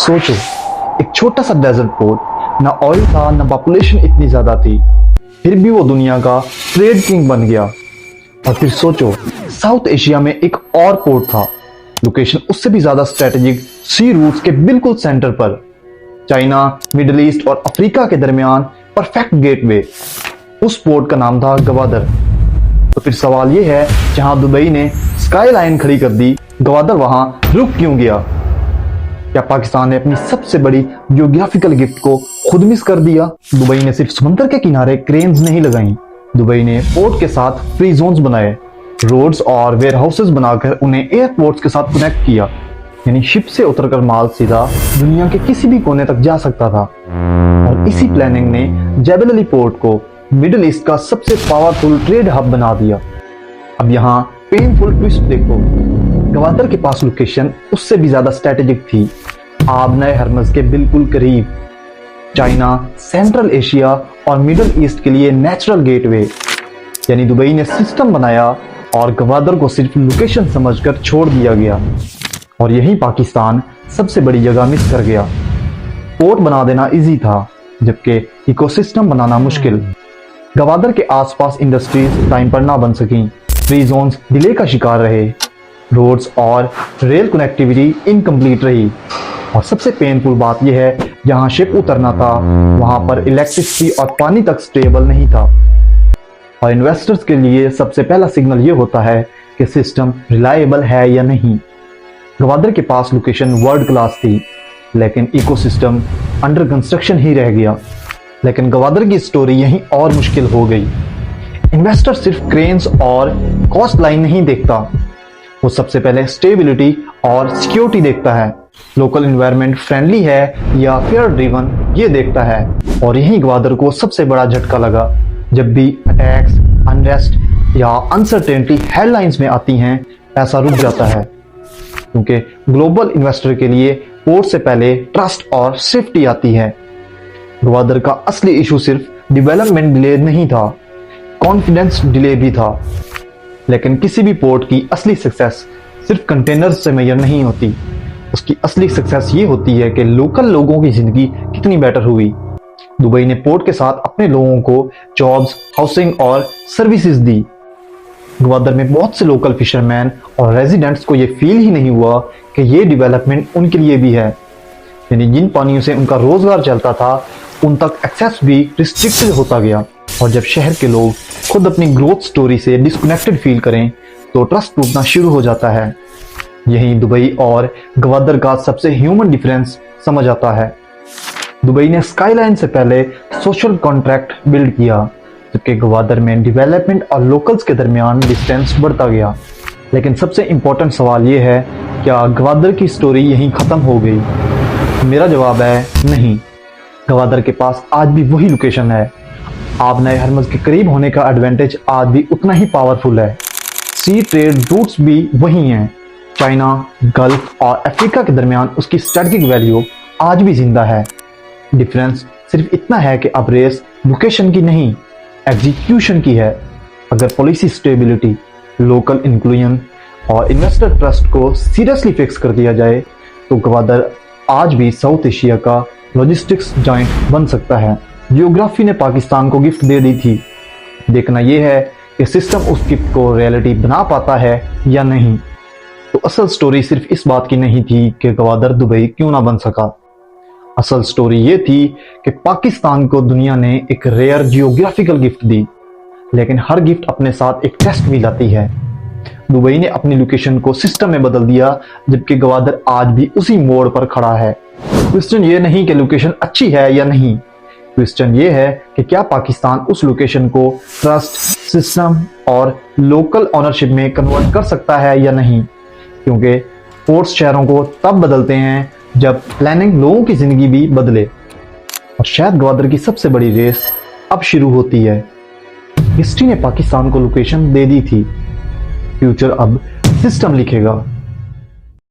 सोचो, एक छोटा सा डेजर्ट पोर्ट, ना ऑयल था ना पॉपुलेशन इतनी ज्यादा थी, फिर भी वो दुनिया का ट्रेड किंग बन गया। और फिर सोचो, साउथ एशिया में एक और पोर्ट था, लोकेशन उससे भी ज्यादा स्ट्रेटेजिक, सी रूट्स के बिल्कुल सेंटर पर, चाइना, मिडिल ईस्ट और अफ्रीका के दरमियान परफेक्ट गेटवे। उस पोर्ट का नाम था गवादर। तो फिर सवाल यह है, जहां दुबई ने स्काई लाइन खड़ी कर दी, गवादर वहां रुक क्यों गया? क्या पाकिस्तान ने अपनी सबसे बड़ी जियोग्राफिकल गिफ्ट को खुद मिस कर दिया? दुबई ने सिर्फ समंदर के किनारे क्रेन्स नहीं लगाई, दुबई ने पोर्ट के साथ फ्री जोन्स बनाए, रोड्स और वेयर हाउसेस बनाकर उन्हें एयरपोर्ट्स के साथ कनेक्ट किया। यानी शिप से उतरकर माल सीधा दुनिया के किसी भी कोने तक जा सकता था। और इसी प्लानिंग ने जेबल अली पोर्ट को मिडिल ईस्ट का सबसे पावरफुल ट्रेड हब बना दिया। अब यहाँ पेनफुल ट्विस्ट देखो, गवादर के पास लोकेशन उससे भी ज्यादा स्ट्रेटेजिक थी, आबनए हरमज के बिल्कुल करीब, चाइना, सेंट्रल एशिया और मिडिल ईस्ट के लिए नेचुरल गेटवे। यानी दुबई ने सिस्टम बनाया और गवादर को सिर्फ लोकेशन समझकर छोड़ दिया गया। और यही पाकिस्तान सबसे बड़ी जगह मिस कर गया। पोर्ट बना देना इजी था, जबकि इकोसिस्टम बनाना मुश्किल। गवादर के आसपास इंडस्ट्रीज टाइम पर ना बन सकी, फ्री जोन्स डिले का शिकार रहे, रोड्स और रेल कनेक्टिविटी इनकम्प्लीट रही। और सबसे पेनफुल बात यह है, जहां शिप उतरना था वहां पर इलेक्ट्रिसिटी और पानी तक स्टेबल नहीं था। और इन्वेस्टर्स के लिए सबसे पहला सिग्नल यह होता है कि सिस्टम रिलायबल है या नहीं। गवादर के पास लोकेशन वर्ल्ड क्लास थी, लेकिन इकोसिस्टम अंडर कंस्ट्रक्शन ही रह गया। लेकिन गवादर की स्टोरी यहीं और मुश्किल हो गई। इन्वेस्टर सिर्फ क्रेन्स और कॉस्ट लाइन नहीं देखता, वो सबसे पहले स्टेबिलिटी और सिक्योरिटी देखता है, लोकल एनवायरनमेंट फ्रेंडली है या फेयर ड्रिवन, ये देखता है। और यही गवादर को सबसे बड़ा झटका लगा। जब भी अटैक्स, अनरेस्ट या अनसर्टेनिटी हेडलाइंस में आती हैं, पैसा रुक जाता है, क्योंकि ग्लोबल इन्वेस्टर के लिए पोर्ट से पहले ट्रस्ट और सेफ्टी आती है। गवादर का असली इशू सिर्फ डेवलपमेंट डिले नहीं था, कॉन्फिडेंस डिले भी था। लेकिन किसी भी पोर्ट की असली सक्सेस सिर्फ कंटेनर्स से मेजर नहीं होती, उसकी असली सक्सेस ये होती है कि लोकल लोगों की जिंदगी कितनी बेटर हुई। दुबई ने पोर्ट के साथ अपने लोगों को जॉब्स, हाउसिंग और सर्विसेज दी। गवादर में बहुत से लोकल फिशरमैन और रेजिडेंट्स को यह फील ही नहीं हुआ कि ये डेवलपमेंट उनके लिए भी है। यानी जिन पानियों से उनका रोजगार चलता था, उन तक एक्सेस भी रिस्ट्रिक्टेड होता गया। और जब शहर के लोग खुद अपनी ग्रोथ स्टोरी से डिस्कनेक्टेड फील करें, तो ट्रस्ट टूटना शुरू हो जाता है। यही दुबई और गवादर का सबसे ह्यूमन डिफरेंस समझ आता है। दुबई ने स्काईलाइन से पहले सोशल कॉन्ट्रैक्ट बिल्ड किया, जबकि गवादर में डेवलपमेंट और लोकल्स के दरमियान डिस्टेंस बढ़ता गया। लेकिन सबसे इंपॉर्टेंट सवाल ये है, क्या गवादर की स्टोरी यहीं खत्म हो गई? मेरा जवाब है नहीं। गवादर के पास आज भी वही लोकेशन है, आबनए हरमज के करीब होने का एडवांटेज आज भी उतना ही पावरफुल है, सी ट्रेड रूट्स भी वही हैं, चाइना, गल्फ और अफ्रीका के दरमियान उसकी स्ट्रेटेजिक वैल्यू आज भी जिंदा है। डिफरेंस सिर्फ इतना है कि अब रेस लोकेशन की नहीं, एग्जीक्यूशन की है। अगर पॉलिसी स्टेबिलिटी, लोकल इंक्लूजन और इन्वेस्टर ट्रस्ट को सीरियसली फिक्स कर दिया जाए, तो गवादर आज भी साउथ एशिया का लॉजिस्टिक्स जॉइंट बन सकता है। जियोग्राफी ने पाकिस्तान को गिफ्ट दे दी थी, देखना यह है कि सिस्टम उस गिफ्ट को रियलिटी बना पाता है या नहीं। तो असल स्टोरी सिर्फ इस बात की नहीं थी कि गवादर दुबई क्यों ना बन सका। असल स्टोरी ये थी कि पाकिस्तान को दुनिया ने एक रेयर जियोग्राफिकल गिफ्ट दी, लेकिन हर गिफ्ट अपने साथ एक टेस्ट भी लाती है। दुबई ने अपनी लोकेशन को सिस्टम में बदल दिया, जबकि गवादर आज भी उसी मोड़ पर खड़ा है। क्वेश्चन ये नहीं कि लोकेशन अच्छी है या नहीं, क्वेश्चन ये है कि क्या पाकिस्तान उस लोकेशन को ट्रस्ट, सिस्टम और लोकल ओनरशिप में कन्वर्ट कर सकता है या नहीं। क्योंकि पोर्ट्स शहरों को तब बदलते हैं जब प्लानिंग लोगों की जिंदगी भी बदले। और शायद गवादर की सबसे बड़ी रेस अब शुरू होती है। हिस्ट्री ने पाकिस्तान को लोकेशन दे दी थी, फ्यूचर अब सिस्टम लिखेगा।